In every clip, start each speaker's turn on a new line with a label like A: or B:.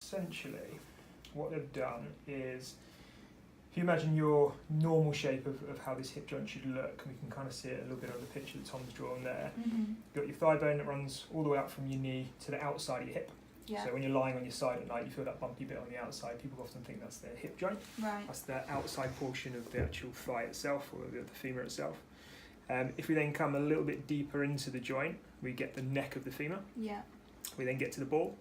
A: Essentially, what they've done is, if you imagine your normal shape of how this hip joint should look, and we can kind of see it a little bit on the picture that Tom's drawn there. You've got your thigh bone that runs all the way up from your knee to the outside of your hip.
B: Yeah.
A: So when you're lying on your side at night, you feel that bumpy bit on the outside. People often think that's their hip joint.
B: Right.
A: That's the outside portion of the actual thigh itself, or the femur itself. If we then come a little bit deeper into the joint, we get the neck of the femur.
B: Yeah.
A: We then get to the ball,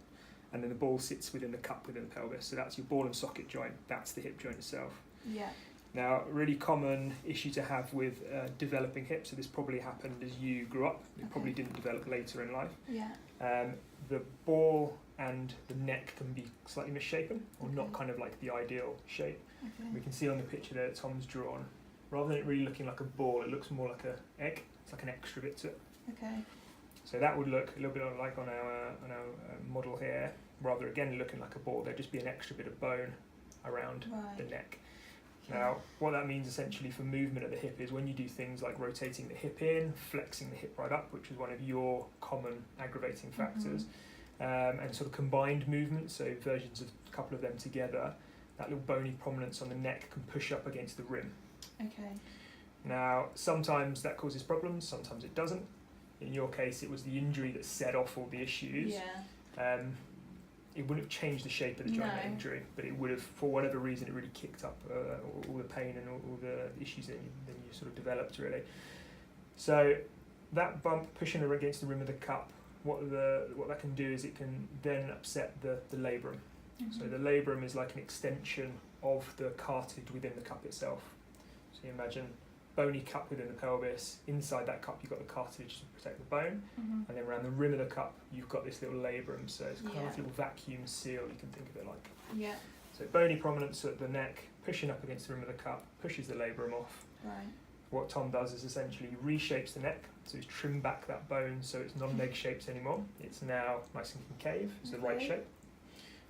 A: and then the ball sits within the cup within the pelvis. So that's your ball and socket joint. That's the hip joint itself.
B: Yeah.
A: Now, a really common issue to have with developing hips, so this probably happened as you grew up. It probably didn't develop later in life.
B: Yeah.
A: The ball and the neck can be slightly misshapen, or not kind of like the ideal shape.
B: Okay.
A: We can see on the picture there that Tom's drawn, rather than it really looking like a ball, it looks more like an egg. It's like an extra bit to it.
B: Okay.
A: So that would look a little bit like on our model here, rather again looking like a ball. There'd just be an extra bit of bone around the neck.
B: Okay.
A: Now, what that means essentially for movement of the hip is when you do things like rotating the hip in, flexing the hip right up, which is one of your common aggravating factors, and sort of combined movements, so versions of a couple of them together, that little bony prominence on the neck can push up against the rim.
B: Okay.
A: Now, sometimes that causes problems, sometimes it doesn't. In your case, it was the injury that set off all the issues.
B: Yeah.
A: It wouldn't have changed the shape of the joint injury, but it would have, for whatever reason, it really kicked up all the pain and all the issues that you sort of developed, really. So that bump pushing against the rim of the cup, what that can do is it can then upset the labrum. So the labrum is like an extension of the cartilage within the cup itself. So you imagine bony cup within the pelvis. Inside that cup, you've got the cartilage to protect the bone, and then around the rim of the cup, you've got this little labrum. So it's kind of like a little vacuum seal. You can think of it like.
B: Yeah.
A: So bony prominence at the neck, pushing up against the rim of the cup, pushes the labrum off.
B: Right.
A: What Tom does is essentially reshapes the neck, so he's trimmed back that bone so it's not an egg shaped anymore. It's now nice and concave. It's the right shape.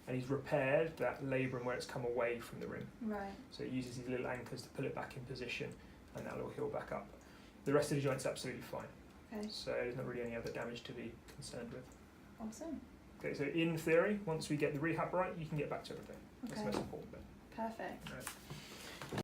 A: And he's repaired that labrum where it's come away from the rim.
B: Right.
A: So he uses these little anchors to pull it back in position, and that will heal back up. The rest of the joint's absolutely fine.
B: Okay.
A: So there's not really any other damage to be concerned with.
B: Awesome.
A: Okay, so in theory, once we get the rehab right, you can get back to everything. That's the
B: Okay.
A: most important bit.
B: Perfect.
A: Right.